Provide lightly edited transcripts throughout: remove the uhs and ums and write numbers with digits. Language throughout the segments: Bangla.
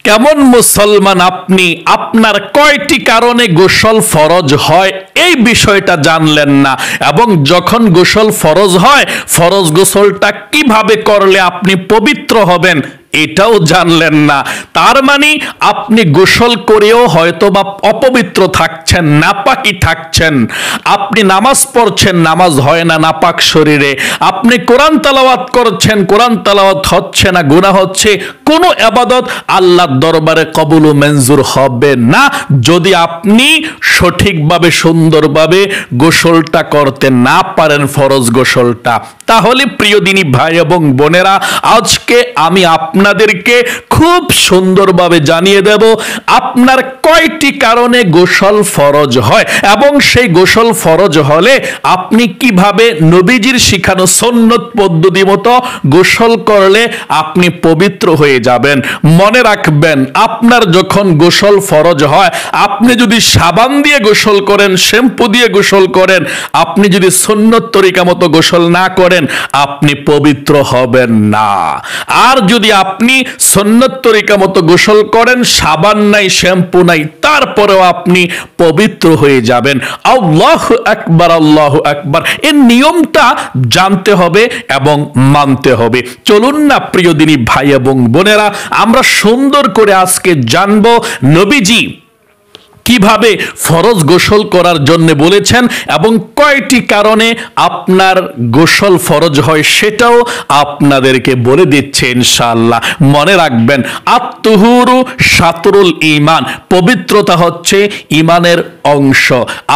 কেমন মুসলমান আপনি? আপনার কয়টি কারণে গোসল ফরজ হয় এই বিষয়টা জানলেন না, এবং যখন গোসল ফরজ হয় ফরজ গোসলটা কিভাবে করলে আপনি পবিত্র হবেন এটাও জানলেন না। তার মানে আপনি গোসল করেও হয়তোবা অপবিত্র থাকছেন, নাপাকি থাকছেন। আপনি নামাজ পড়ছেন, নামাজ হয় না নাপাক শরীরে। আপনি কোরআন তেলাওয়াত করছেন, কোরআন তেলাওয়াত হচ্ছে না, গুনাহ হচ্ছে। কোনো ইবাদত আল্লাহর দরবারে কবুল ও মঞ্জুর হবে না যদি আপনি সঠিকভাবে সুন্দরভাবে গোসলটা করতে না পারেন, ফরজ গোসলটা। তাহলে প্রিয় দিনী ভাই এবং বোনেরা, আজকে আমি আপনাদেরকে খুব সুন্দরভাবে জানিয়ে দেব আপনার কয়টি কারণে গোসল ফরজ হয়, এবং সেই গোসল ফরজ হলে আপনি কিভাবে নবীজির শিখানো সুন্নত পদ্ধতি মতো গোসল করলে আপনি পবিত্র হয়ে যাবেন। মনে রাখবেন, আপনার যখন গোসল ফরজ হয়, আপনি যদি সাবান দিয়ে গোসল করেন, শ্যাম্পু দিয়ে গোসল করেন, আপনি যদি সুন্নত তরিকা মতো গোসল না করেন, আপনি পবিত্র হবেন না। আর যদি আপনি সুন্নত তরিকা মতো গোসল করেন, সাবান নাই, শ্যাম্পু নাই, তারপরেও আপনি পবিত্র হয়ে যাবেন। আল্লাহু আকবার, আল্লাহু আকবার। এই নিয়মটা জানতে হবে এবং মানতে হবে। চলুন না প্রিয় দিনী ভাই এবং বোনেরা, আমরা সুন্দর করে আজকে জানবো নবীজি কিভাবে ফরজ গোসল করার জন্য বলেছেন এবং কয়টি কারণে আপনার গোসল ফরজ হয় সেটাও আপনাদেরকে বলে দিচ্ছে ইনশাআল্লাহ। মনে রাখবেন, আত-তুহুরু শাতরুল ঈমান, পবিত্রতা হচ্ছে ঈমানের অংশ।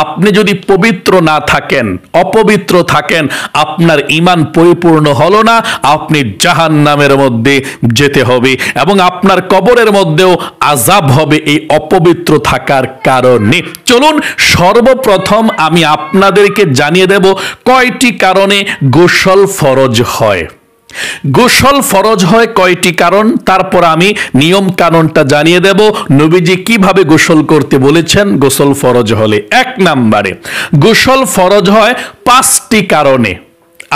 আপনি যদি পবিত্র না থাকেন, অপবিত্র থাকেন, আপনার ঈমান পরিপূর্ণ হলো না, আপনি জাহান্নামের মধ্যে যেতে হবে এবং আপনার কবরের মধ্যেও আযাব হবে এই অপবিত্র থাকার কারণে। চলুন সর্বপ্রথম আমি আপনাদেরকে জানিয়ে দেব কয়টি কারণে গোসল ফরজ হয়। গোসল ফরজ হয় কয়টি কারণ, তারপর আমি নিয়ম কানুনটা জানিয়ে দেব নবীজি কিভাবে গোসল করতে বলেছেন গোসল ফরজ হলে। এক নম্বরে, গোসল ফরজ হয় 5টি কারণে।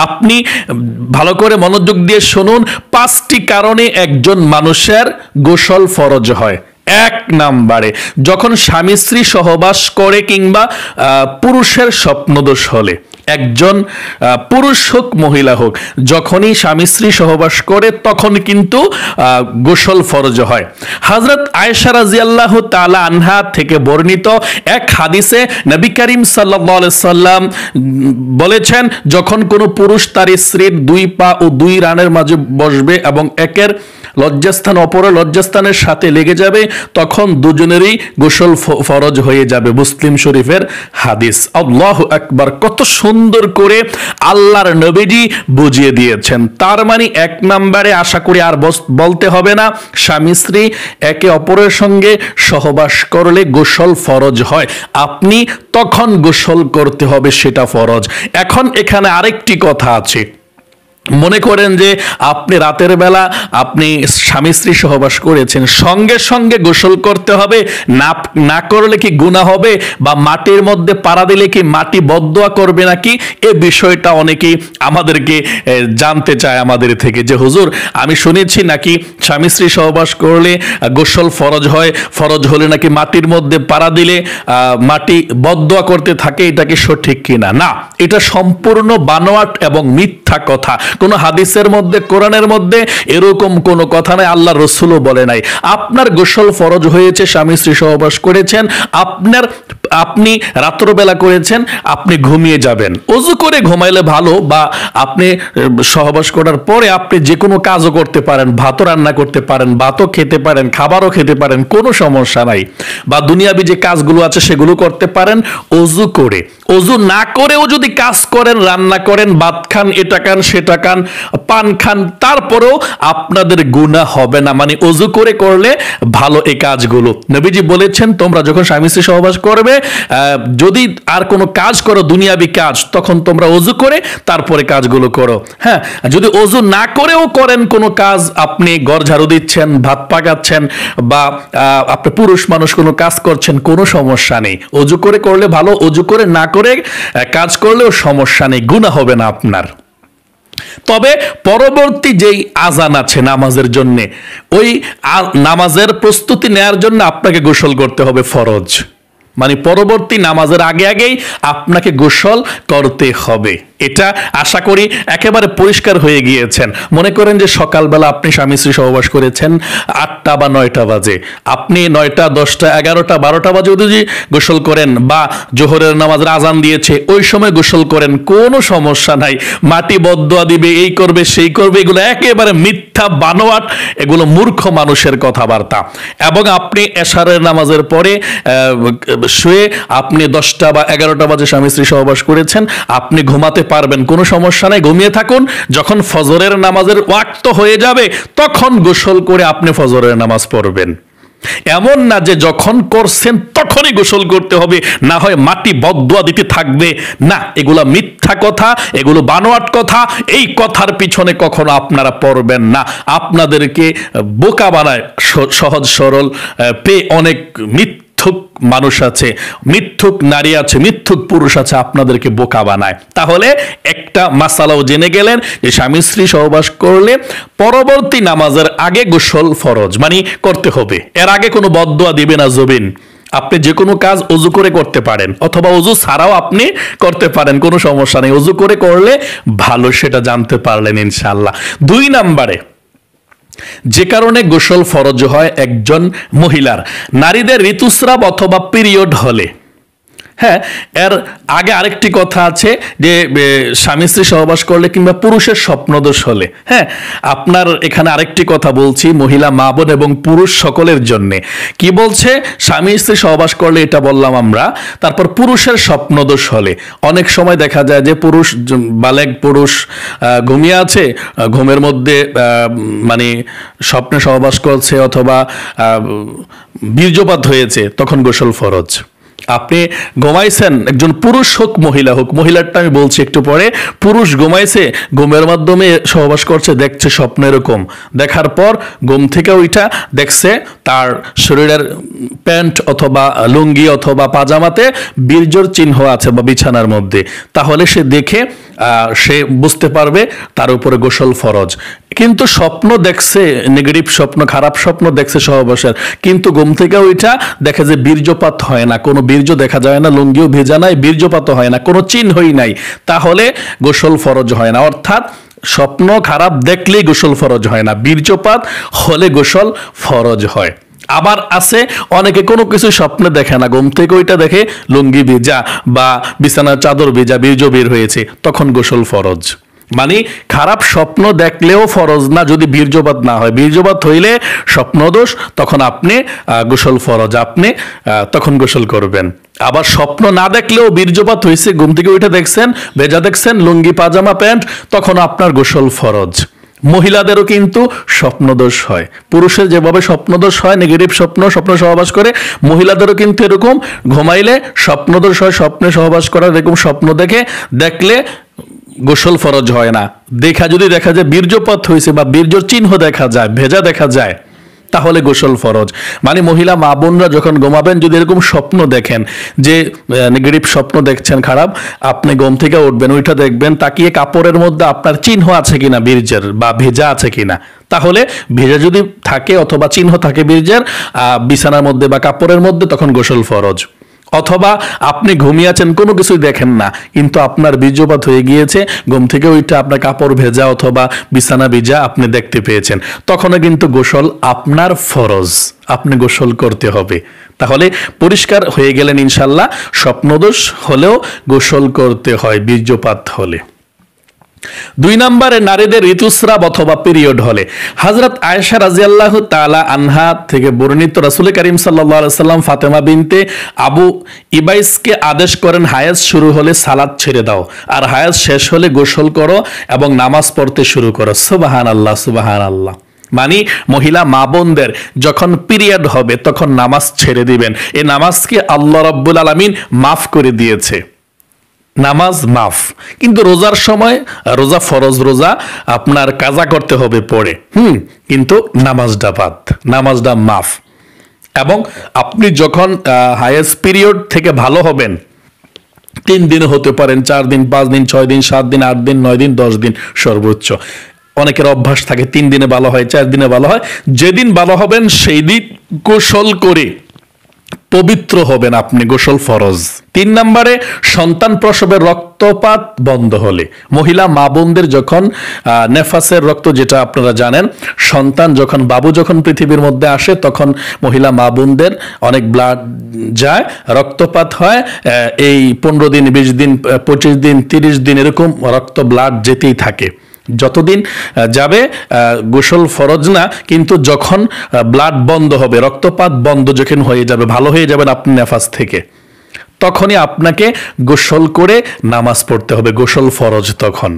আপনি ভালো করে মনোযোগ দিয়ে শুনুন, 5টি কারণে একজন মানুষের গোসল ফরজ হয়। এক নম্বরে, যখন স্বামী স্ত্রী সহবাস করে কিংবা পুরুষের স্বপ্নদোষ হলে। একজন পুরুষ হোক মহিলা হোক, যখনই স্বামী স্ত্রী সহবাস করে তখন কিন্তু গোসল ফরজ হয়। হযরত আয়েশা রাদিয়াল্লাহু তাআলা আনহা থেকে বর্ণিত এক হাদিসে নবী করিম সাল্লাল্লাহু আলাইহি সাল্লাম বলেছেন, যখন কোনো পুরুষ তার স্ত্রীর 2 পা ও 2 রানের মাঝে বসবে এবং একের লজ্জাস্থান অপরের লজ্জাস্থানের সাথে লেগে যাবে, তখন দুজনেরই গোসল ফরজ হয়ে যাবে। মুসলিম শরীফের হাদিস। আল্লাহু আকবার। কত সুন্দর করে আল্লাহর নবীজি বুঝিয়ে দিয়েছেন। তার মানে এক নম্বরে, আশা করি আর বলতে হবে না, স্বামী স্ত্রী একে অপরের সঙ্গে সহবাস করলে গোসল ফরজ হয়। আপনি তখন গোসল করতে হবে, সেটা ফরজ। এখন এখানে আরেকটি কথা আছে। মনে করেন যে আপনি রাতের বেলা আপনি স্বামী স্ত্রী সহবাস করেছেন, সঙ্গে সঙ্গে গোসল করতে হবে, না করলে কি গুনাহ হবে? বা মাটির মধ্যে পাড়া দিলে কি মাটি বদদোয়া করবে নাকি? এই বিষয়টা অনেকেই আমাদেরকে জানতে চায় আমাদের থেকে, যে হুজুর আমি শুনেছি নাকি স্বামী স্ত্রী সহবাস করলে গোসল ফরজ হয়, ফরজ হলে নাকি মাটির মধ্যে পাড়া দিলে মাটি বদদোয়া করতে থাকে, এটা কি সঠিক কিনা? না, এটা সম্পূর্ণ বানোয়াট এবং মিথ্যা কথা। কোন হাদিসের মধ্যে, কোরআনের মধ্যে এরকম কোনো কথা নাই, আল্লাহ রাসূলও বলে নাই। আপনার গোসল ফরজ হয়েছে, স্বামী স্ত্রী সহবাস করেছেন, আপনি রাত্রবেলা করেছেন, আপনি ঘুমিয়ে যাবেন। ওযু করে ঘুমাইলে ভালো, বা আপনি সহবাস করার পরে আপনি যে কোনো কাজও করতে পারেন, ভাতও রান্না করতে পারেন, ভাতও খেতে পারেন, খাবারও খেতে পারেন, কোনো সমস্যা নাই। বা দুনিয়াবি যে কাজগুলো আছে সেগুলো করতে পারেন ওযু করে। ওযু না করেও যদি কাজ করেন, রান্না করেন, ভাত খান, এটা খান, সেটা খান, পান খান, তারপরেও আপনাদের গুনাহ হবে না। মানে ওযু করে করলে ভালো এই কাজগুলো। নবীজি বলেছেন, তোমরা যখন স্বামী স্ত্রী সহবাস করবে, যদি আর কোনো কাজ করো দুনিয়াবি কাজ, তখন তোমরা ওযু করে তারপরে কাজগুলো করো। হ্যাঁ, যদি ওযু না করেও করেন কোনো কাজ, আপনি ঘর ঝাড়ু দিচ্ছেন, ভাত পাকাচ্ছেন, বা আপনি পুরুষ মানুষ কোনো কাজ করছেন, কোনো সমস্যা নেই। ওযু করে করলে ভালো, ওযু করে না করে কাজ করলেও সমস্যা নেই, গুনাহ হবে না আপনার। তবে পরবর্তী যেই আজান আছে নামাজের জন্য, ওই নামাজের প্রস্তুতি নেয়ার জন্য আপনাকে গোসল করতে হবে ফরজ। মানে পরবর্তী নামাজের আগে আগেই আপনাকে গোসল করতে হবে। এটা আশা করি একেবারে পরিষ্কার হয়ে গিয়েছেন। মনে করেন যে সকালবেলা আপনি স্বামী স্ত্রী সহবাস করেছেন 8টা বা 9টা বাজে, আপনি 9টা 10টা 11টা 12টা বাজে যদি গোসল করেন, বা জোহরের নামাজের আজান দিয়েছে ওই সময় গোসল করেন, কোনো সমস্যা নাই। মাটি বদদোয়া দিবে, এই করবে সেই করবে, এগুলো একেবারে মিথ্যা বানোয়াট, এগুলো মূর্খ মানুষের কথাবার্তা। এবং আপনি এশারের নামাজের পরে শুয়ে আপনি 10টা বা 11টা বাজে স্বামী স্ত্রী সহবাস করেছেন, আপনি ঘুমাতে পারবেন, কোনো সমস্যা নাই, ঘুমিয়ে থাকুন। যখন ফজরের নামাজের ওয়াক্ত হয়ে যাবে তখন গোসল করে আপনি ফজরের নামাজ পড়বেন। এমন না যে যখন করছেন তখনই গোসল করতে হবে, না হয় মাটি বদদোয়া দিতে থাকবে। না, এগুলো মিথ্যা কথা, এগুলো বানোয়াট কথা। এই কথার পিছনে কখনো আপনারা পড়বেন না। আপনাদেরকে বোকা বানায় সহজ সরল পেয়ে অনেক মিথ্যুক মানুষ আছে, মিথ্যুক নারী আছে, মিথ্যুক পুরুষ আছে, আপনাদেরকে বোকা বানায়। তাহলে একটা মাসালাও জেনে গেলেন যে স্বামী স্ত্রী সহবাস করলে পরবর্তী নামাজের আগে গোসল ফরজ, মানে করতে হবে। এর আগে কোনো বদদোয়া দিবে না জবিন। আপনি যে কোনো কাজ অজু করে করতে পারেন, অথবা অজু ছাড়াও আপনি করতে পারেন, কোনো সমস্যা নেই। অজু করে করলে ভালো, সেটা জানতে পারলেন ইনশাআল্লাহ। 2 নম্বরে যে কারণে গোসল ফরজ হয় একজন মহিলার, নারীদের ঋতুস্রাব অথবা পিরিয়ড হলে। হ্যাঁ, এর আগে আরেকটি কথা আছে যে স্বামী স্ত্রী সহবাস করলে কিংবা পুরুষের স্বপ্নদোষ হলে। হ্যাঁ, আপনার এখানে আরেকটি কথা বলছি মহিলা মা বোন এবং পুরুষ সকলের জন্য। কি বলছে? স্বামী স্ত্রী সহবাস করলে এটা বললাম আমরা। তারপর পুরুষের স্বপ্নদোষ হলে অনেক সময় দেখা যায় যে পুরুষ, বালেগ পুরুষ ঘুমিয়ে আছে, ঘুমের মধ্যে মানে স্বপ্নে সহবাস করছে অথবা বীর্যপাত হয়েছে, তখন গোসল ফরজ। আপনি ঘুমাইছেন, একজন পুরুষ হোক মহিলা হোক, মহিলারটা আমি বলছি একটু পরে, পুরুষ ঘুমাইছে, ঘুমের মাধ্যমে সহবাস করছে, দেখছে স্বপ্ন এরকম, দেখার পর ঘুম থেকে ওইটা দেখছে তার শরীরের প্যান্ট অথবা লুঙ্গি অথবা পাজামাতে বীর্যর চিহ্ন আছে বা বিছানার মধ্যে, তাহলে সে দেখে সে বুঝতে পারবে তার উপরে গোসল ফরজ। কিন্তু স্বপ্ন দেখছে, নেগেটিভ স্বপ্ন, খারাপ স্বপ্ন দেখছে সহবাসের, কিন্তু ঘুম থেকে ওইটা দেখে যে বীর্যপাত হয় না, কোনো বীর্য দেখা যায় না, লুঙ্গিও ভেজা নাই, বীর্যপাত হয় না, কোনো চিহ্নই নাই, তাহলে গোসল ফরজ হয় না। অর্থাৎ স্বপ্ন খারাপ দেখলেই গোসল ফরজ হয় না, বীর্যপাত হলে গোসল ফরজ হয়। আবার আছে অনেকে কোনো কিছু স্বপ্নে দেখে না, ঘুম থেকে ওইটা দেখে লুঙ্গি ভেজা বা বিছানার চাদর ভেজা, বীর্য বের হয়েছে, তখন গোসল ফরজ। মানে খারাপ স্বপ্ন দেখলেও ফরজ না যদি বীর্যপাত না হয়। বীর্যপাত হইলে স্বপ্নদোষ, তখন আপনি গোসল ফরজ, আপনি তখন গোসল করবেন। আবার স্বপ্ন না দেখলেও বীর্যপাত হয়েছে, ঘুম থেকে ওইটা দেখছেন, ভেজা দেখছেন, লুঙ্গি পাজামা প্যান্ট, তখন আপনার গোসল ফরজ। মহিলাদেরও কিন্তু স্বপ্নদোষ হয়, পুরুষের যেভাবে স্বপ্নদোষ হয়, নেগেটিভ স্বপ্ন সহবাস করে, মহিলাদেরও কিন্তু এরকম ঘুমাইলে স্বপ্নদোষ হয়, স্বপ্নে সহবাস করার এরকম স্বপ্ন দেখলে গোসল ফরজ হয় না। যদি দেখা যায় বীর্যপাত হয়েছে বা বীর্যর চিহ্ন দেখা যায়, ভেজা দেখা যায়, তাহলে গোসল ফরজ। মানে মহিলা মা বোনরা যখন ঘুমাবেন, যদি এরকম স্বপ্ন দেখেন যে নেগেটিভ স্বপ্ন দেখছেন খারাপ, আপনি ঘুম থেকে উঠবেন, ওইটা দেখবেন, তাকিয়ে কাপড়ের মধ্যে আপনার চিহ্ন আছে কিনা বীর্যের বা ভেজা আছে কিনা, তাহলে ভেজা যদি থাকে অথবা চিহ্ন থাকে বীর্যের বিছানার মধ্যে বা কাপড়ের মধ্যে, তখন গোসল ফরজ। অথবা আপনি ঘুমিয়ে আছেন, কোনো কিছুই দেখেন না, কিন্তু আপনার বীর্যপাত হয়ে গিয়েছে, ঘুম থেকে ওইটা আপনার কাপড় ভেজা অথবা বিছানা ভিজা আপনি দেখতে পেয়েছেন, তখনও কিন্তু গোসল আপনার ফরজ, আপনি গোসল করতে হবে। তাহলে পরিষ্কার হয়ে গেলেন ইনশাল্লাহ। স্বপ্নদোষ হলেও গোসল করতে হয় বীর্যপাত হলে। 2 নম্বরে নারীদের ঋতুস্রাব অথবা পিরিয়ড হলে। হযরত আয়েশা রাদিয়াল্লাহু তাআলা আনহা থেকে বর্ণিত, রাসূল করিম সাল্লাল্লাহু আলাইহি সাল্লাম ফাতেমা বিনতে আবু ইবাইসকে আদেশ করেন, হায়াজ শুরু হলে সালাত ছেড়ে দাও, আর হায়াজ শেষ হলে গোসল করো এবং নামাজ পড়তে শুরু করো। সুবহানাল্লাহ, সুবহানাল্লাহ। মানে মহিলা মা বোনদের যখন পিরিয়ড হবে তখন নামাজ ছেড়ে দিবেন। এই নামাজকে আল্লাহ রাব্বুল আলামিন মাফ করে দিয়েছে, নামাজ মাফ। কিন্তু রোজার সময়, রোজা ফরজ রোজা, আপনার কাজা করতে হবে পড়ে, কিন্তু নামাজটা বাদ, নামাজটা মাফ। এবং আপনি যখন হায়েস্ট পিরিয়ড থেকে ভালো হবেন, 3 দিনে হতে পারেন, 4 দিন, 5 দিন, 6 দিন, 7 দিন, 8 দিন, 9 দিন, 10 দিন সর্বোচ্চ। অনেকের অভ্যাস থাকে 3 দিনে ভালো হয়, 4 দিনে ভালো হয়। যেদিন ভালো হবেন সেই দিন গোসল করে পবিত্র হবেন আপনি, গোসল ফরজ। 3 নম্বরে সন্তান প্রসবের রক্তপাত বন্ধ হলে, মহিলা মা বোনদের যখন নেফাসের রক্ত, যেটা আপনারা জানেন, সন্তান যখন বাবু যখন পৃথিবীর মধ্যে আসে তখন মহিলা মা বোনদের অনেক ব্লাড যায়, রক্তপাত হয়। এই 15 দিন, 20 দিন, 25 দিন, 30 দিন এরকম রক্ত ব্লাড যেতেই থাকে। যতদিন যাবে গোসল ফরজ না, কিন্তু যখন ব্লাড বন্ধ হবে, রক্তপাত বন্ধ যখন হয়ে যাবে, ভালো হয়ে যাবেন আপনি নেফাস থেকে, তখনই আপনাকে গোসল করে নামাজ পড়তে হবে, গোসল ফরজ। তখন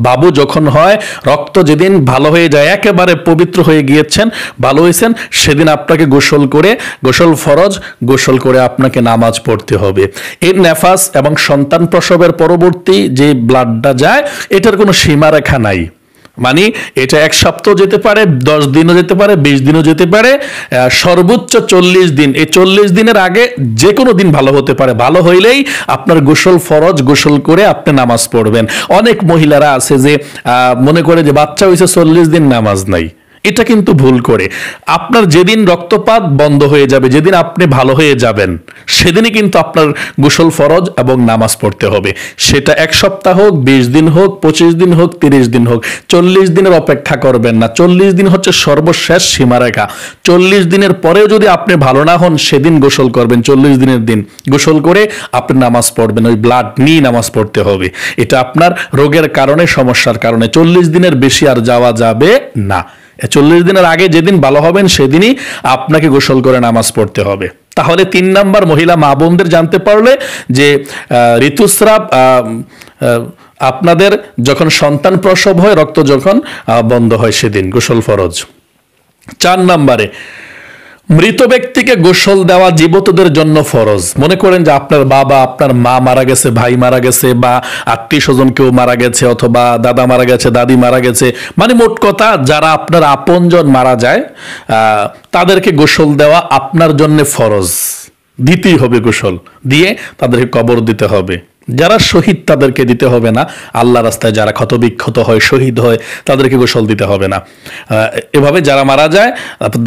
বাবু যখন হয়, রক্ত যেদিন ভালো হয়ে যায়, একেবারে পবিত্র হয়ে গিয়েছেন, ভালো হয়েছেন, সেদিন আপনাকে গোসল করে, গোসল ফরজ, গোসল করে আপনাকে নামাজ পড়তে হবে। এই নেফাস এবং সন্তান প্রসবের পরবর্তী যে ব্লাডটা যায়, এটার কোনো সীমারেখা নাই। মানে এটা 1 সপ্তাহ যেতে পারে, 10 দিনও যেতে পারে, 20 দিনও যেতে পারে, সর্বোচ্চ 40 দিন। এই 40 দিনের আগে যে কোনো দিন ভালো হতে পারে। ভালো হইলেই আপনার গোসল ফরজ, গোসল করে আপনি নামাজ পড়বেন। অনেক মহিলারা আছে যে মনে করে যে বাচ্চা হয়েছে 40 দিন নামাজ নাই। এটা কিন্তু ভুল করে। আপনার যেদিন রক্তপাত বন্ধ হয়ে যাবে, যেদিন আপনি ভালো হয়ে যাবেন, সেদিনই কিন্তু আপনার গোসল ফরজ এবং নামাজ পড়তে হবে। সেটা 1 সপ্তাহ হোক, 20 দিন হোক, 25 দিন হোক, 30 দিন হোক, 40 দিনের অপেক্ষা করবেন না। 40 দিন হচ্ছে সর্বশেষ সীমারেখা। 40 দিনের পরেও যদি আপনি ভালো না হন, সেদিন গোসল করবেন। 40 দিনের দিন গোসল করে আপনি নামাজ পড়বেন, ওই ব্লাড নিয়ে নামাজ পড়তে হবে। এটা আপনার রোগের কারণে, সমস্যার কারণে। 40 দিনের বেশি আর যাওয়া যাবে না। 40 দিনের আগে যেদিন ভালো হবেন, সেদিনই আপনাকে গোসল করে নামাজ পড়তে হবে। তাহলে 3 নম্বর, মহিলা মা বোনদের জানতে পারলে যে ঋতুস্রাব আপনাদের যখন সন্তান প্রসব হয়, রক্ত যখন বন্ধ হয়, সেদিন গোসল ফরজ। 4 নম্বরে মৃত ব্যক্তিকে গোসল দেওয়া জীবিতদের জন্য ফরজ। মনে করেন যে আপনার বাবা, আপনার মা মারা গেছে, ভাই মারা গেছে, বা আত্মীয় স্বজন কেউ মারা গেছে, অথবা দাদা মারা গেছে, দাদি মারা গেছে, মানে মোট কথা যারা আপনার আপনজন মারা যায়, তাদেরকে গোসল দেওয়া আপনার জন্য ফরজ। দিতেই হবে, গোসল দিয়ে তাদেরকে কবর দিতে হবে। যারা শহীদ তাদেরকে দিতে হবে না। আল্লাহ রাস্তায় যারা ক্ষতবিক্ষত হয়, শহীদ হয়, তাদেরকে গোসল দিতে হবে না। এভাবে যারা মারা যায়,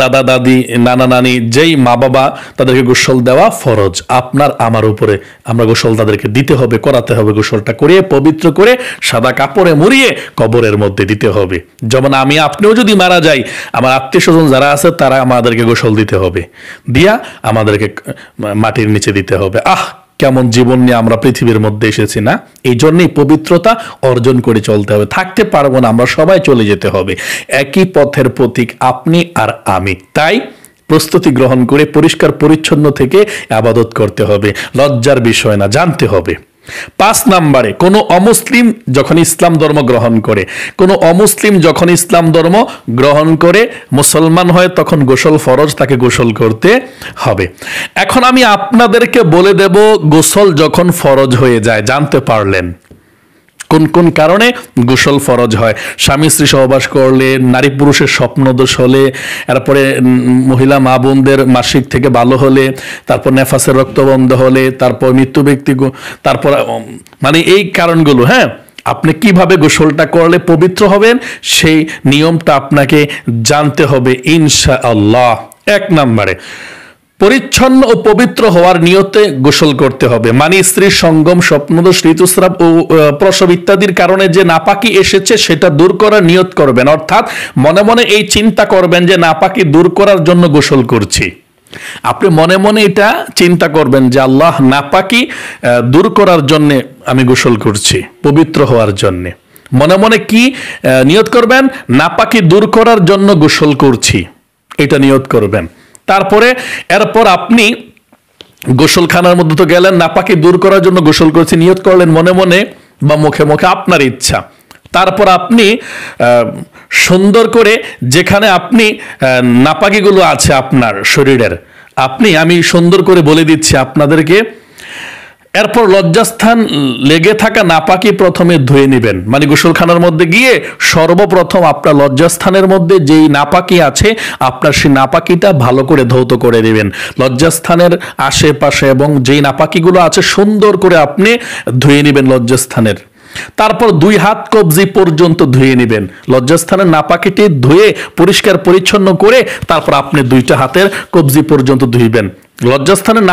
দাদা দাদি, নানা নানি, যেই মা বাবা, তাদেরকে গোসল দেওয়া ফরজ আপনার আমার উপরে। আমরা গোসল তাদেরকে দিতে হবে, করাতে হবে। গোসলটা করিয়ে পবিত্র করে সাদা কাপড়ে মুড়িয়ে কবরের মধ্যে দিতে হবে। যেমন আমি আপনিও যদি মারা যাই, আমার আত্মীয় স্বজন যারা আছে তারা আমাদেরকে গোসল দিতে হবে, দিয়া আমাদেরকে মাটির নিচে দিতে হবে। কেমন জীবন নিয়ে আমরা পৃথিবীর মধ্যে এসেছি না? এই জন্যই পবিত্রতা অর্জন করে চলতে হবে। থাকতে পারবো না, আমরা সবাই চলে যেতে হবে। একই পথের পথিক আপনি আর আমি। তাই প্রস্তুতি গ্রহণ করে পরিষ্কার পরিচ্ছন্ন থেকে ইবাদত করতে হবে। লজ্জার বিষয় না, জানতে হবে। 5 নম্বরে, কোনো অমুসলিম যখন ইসলাম ধর্ম গ্রহণ করে, কোনো অমুসলিম যখন ইসলাম ধর্ম গ্রহণ করে মুসলমান হয়, তখন গোসল ফরজ, তাকে গোসল করতে হবে। এখন আমি আপনাদেরকে বলে দেব, গোসল যখন ফরজ হয়ে যায়, জানতে পারলেন কোন কোন কারণে গোসল ফরজ হয়। স্বামী স্ত্রী সহবাস করলে, নারী পুরুষের স্বপ্নদোষ হলে, এরপরে মহিলা মা বোনদের মাসিক থেকে ভালো হলে, তারপর নেফাসের রক্ত বন্ধ হলে, তারপর মৃত্যু ব্যক্তি, তারপর মানে এই কারণগুলো। হ্যাঁ, আপনি কিভাবে গোসলটা করলে পবিত্র হবেন, সেই নিয়মটা আপনাকে জানতে হবে ইনশাআল্লাহ। 1 নম্বরে, পরিচ্ছন্ন ও পবিত্র হওয়ার নিয়তে গোসল করতে হবে। মানে স্ত্রীর সঙ্গম, স্বপ্নদোষ, ঋতুস্রাব ও প্রসব ইত্যাদির কারণে যে নাপাকি এসেছে, সেটা দূর করার নিয়ত করবেন। অর্থাৎ মনে মনে এই চিন্তা করবেন যে নাপাকি দূর করার জন্য গোসল করছি। আপনি মনে মনে এটা চিন্তা করবেন যে আল্লাহ, নাপাকি দূর করার জন্য আমি গোসল করছি, পবিত্র হওয়ার জন্য। মনে মনে কি নিয়ত করবেন? নাপাকি দূর করার জন্য গোসল করছি, এটা নিয়ত করবেন। তারপরে এরপর আপনি গোসলখানার মধ্যে তো গেলেন, নাপাকি দূর করার জন্য গোসল করছি, নিয়ত করলেন মনে মনে বা মুখে মুখে, আপনার ইচ্ছা। তারপর আপনি সুন্দর করে, যেখানে আপনি নাপাকিগুলো আছে আপনার শরীরের, আমি সুন্দর করে বলে দিচ্ছি আপনাদেরকে, এরপর লজ্জাস্থান লেগে থাকা নাপাকি প্রথমে ধুয়ে নেবেন, মানে গোসলখানার মধ্যে গিয়ে সর্বপ্রথম আপনার লজ্জাস্থানের মধ্যে যেই নাপাকি আছে আপনার সেই নাপাকিটা ভালো করে ধৌত করে নেবেন। লজ্জাস্থানের আশেপাশে এবং যেই নাপাকিগুলো আছে সুন্দর করে আপনি ধুয়ে নেবেন লজ্জাস্থানের। তারপর 2 হাত কবজি পর্যন্ত ধুয়ে নেবেন। লজ্জাস্থানের নাপাকিটি ধুয়ে পরিষ্কার পরিচ্ছন্ন করে তারপর আপনি 2টা হাতের কবজি পর্যন্ত ধুইবেন। লজ্জাস্থানের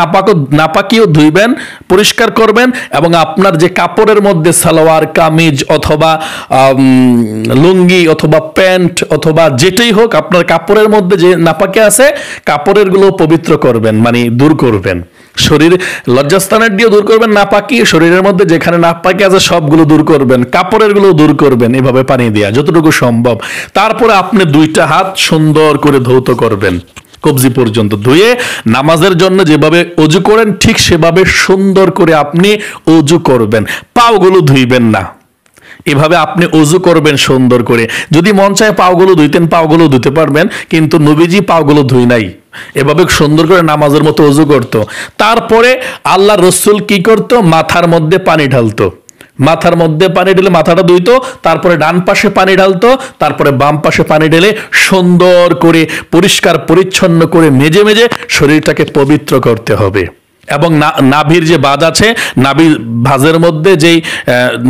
নাপাকিও ধুইবেন, পরিষ্কার করবেন এবং আপনার যে কাপড়ের মধ্যে সালোয়ার কামিজ অথবা লুঙ্গি অথবা প্যান্ট অথবা যেটাই হোক আপনার কাপড়ের মধ্যে যে নাপাকি আছে কাপড়ের গুলো পবিত্র করবেন, মানে দূর করবেন। শরীর লজ্জাস্থানের দিয়ে দূর করবেন নাপাকি, শরীরের মধ্যে যেখানে নাপাকি আছে সবগুলো দূর করবেন, কাপড়ের গুলো দূর করবেন এভাবে পানি দিয়া যতটুকু সম্ভব। তারপরে আপনি 2টা হাত সুন্দর করে ধৌত করবেন, কবজি পর্যন্ত ধুয়ে নামাজের জন্য যেভাবে অজু করেন ঠিক সেভাবে সুন্দর করে আপনি অজু করবেন। পাগুলো ধুইবেন না, এভাবে আপনি অজু করবেন সুন্দর করে। যদি মন চায় পাগুলো ধুইতেন, পাগুলো ধুতে পারবেন, কিন্তু নবীজি পাগুলো ধুই নাই, এভাবে সুন্দর করে নামাজের মতো অজু করত। তারপরে আল্লাহ রসুল কি করত, মাথার মধ্যে পানি ঢালতো, মাথার মধ্যে পানি ঢেলে মাথাটা ধুইতো, তারপরে ডান পাশে পানি ঢালতো, তারপরে বাম পাশে পানি ঢেলে সুন্দর করে পরিষ্কার পরিচ্ছন্ন করে মেজে মেজে শরীরটাকে পবিত্র করতে হবে। এবং নাভির যে বাজ আছে, নাভির ভাঁজের মধ্যে যেই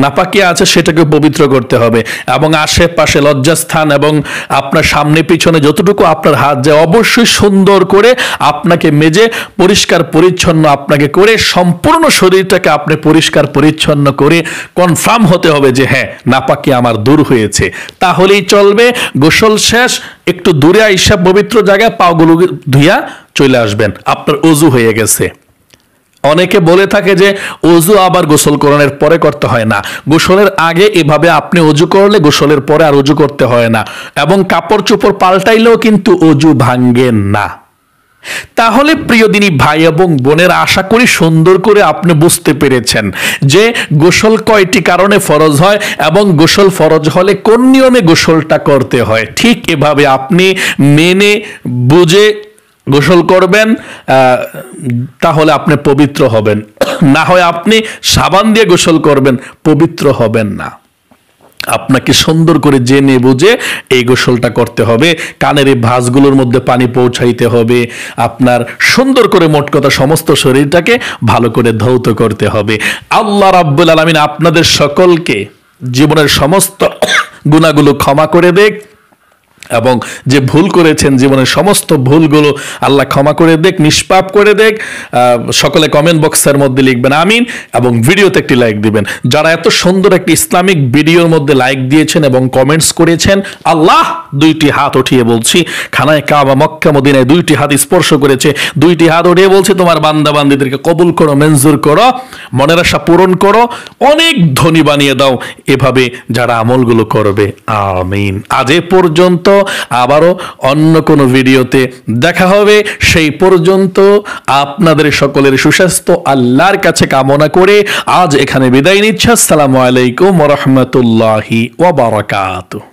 নাপাকি আছে সেটাকে পবিত্র করতে হবে। এবং আশেপাশে লজ্জাস্থান এবং আপনার সামনে পিছনে যতটুকু আপনার হাত যায় অবশ্যই সুন্দর করে আপনাকে মেজে পরিষ্কার পরিচ্ছন্ন আপনাকে করে সম্পূর্ণ শরীরটাকে আপনি পরিষ্কার পরিচ্ছন্ন করে কনফার্ম হতে হবে যে হ্যাঁ নাপাকি আমার দূর হয়েছে, তাহলেই চলবে। গোসল শেষ একটু দূরে আইসা পবিত্র জায়গায় পাগুলো ধুইয়া চলে আসবেন, আপনার ওযু হয়ে গেছে। অনেকে বলে থাকে যে ওযু আবার গোসল করানোর পরে করতে হয় না, গোসলের আগে এভাবে আপনি ওযু করলে গোসলের পরে আর ওযু করতে হয় না, এবং কাপড় চোপড় পাল্টাইলেও কিন্তু ওযু ভাঙ্গে না। তাহলে প্রিয় দিনী ভাই এবং বোনের, আশা করি সুন্দর করে আপনি বুঝতে পেরেছেন যে গোসল কয়টি কারণে ফরজ হয় এবং গোসল ফরজ হলে কোন নিয়মে গোসলটা করতে হয়। ঠিক এভাবে আপনি মেনে বুঝে গোসল করবেন, তাহলে আপনি পবিত্র হবেন। না হয় আপনি সাবান দিয়ে গোসল করবেন, পবিত্র হবেন না। আপনাকে সুন্দর করে জেনে বুঝে এই গোসলটা করতে হবে। কানের এই ভাঁজগুলোর মধ্যে পানি পৌঁছাইতে হবে, আপনার সুন্দর করে মোট কথা সমস্ত শরীরটাকে ভালো করে ধৌত করতে হবে। আল্লাহ রাব্বুল আলামিন আপনাদের সকলকে জীবনের সমস্ত গুনাহগুলো ক্ষমা করে দেখ এবং যে ভুল করেছেন জীবনের সমস্ত ভুলগুলো আল্লাহ ক্ষমা করে দেখ, নিষ্পাপ করে দেখ। সকলে কমেন্ট বক্সের মধ্যে লিখবেন আমিন এবং ভিডিওতে একটি লাইক দিবেন। যারা এত সুন্দর একটি ইসলামিক ভিডিওর মধ্যে লাইক দিয়েছেন এবং কমেন্টস করেছেন, আল্লাহ 2টি হাত উঠিয়ে বলছি, খানায় কাবা মক্কা মদিনায় 2টি হাত স্পর্শ করেছে, 2টি হাত উঠিয়ে বলছি তোমার বান্দা বান্দীদেরকে কবুল করো, মঞ্জুর করো, মনের আশা পূরণ করো, অনেক ধনী বানিয়ে দাও এভাবে যারা আমলগুলো করবে, আমিন। আজ এ পর্যন্ত, আবারও অন্য কোনো ভিডিওতে দেখা হবে। সেই পর্যন্ত আপনাদের সকলের সুস্বাস্থ্য আল্লাহর কাছে কামনা করে আজ এখানে বিদায় নিচ্ছি। আসসালামু আলাইকুম ওয়া রাহমাতুল্লাহি ওয়া বারাকাতুহু।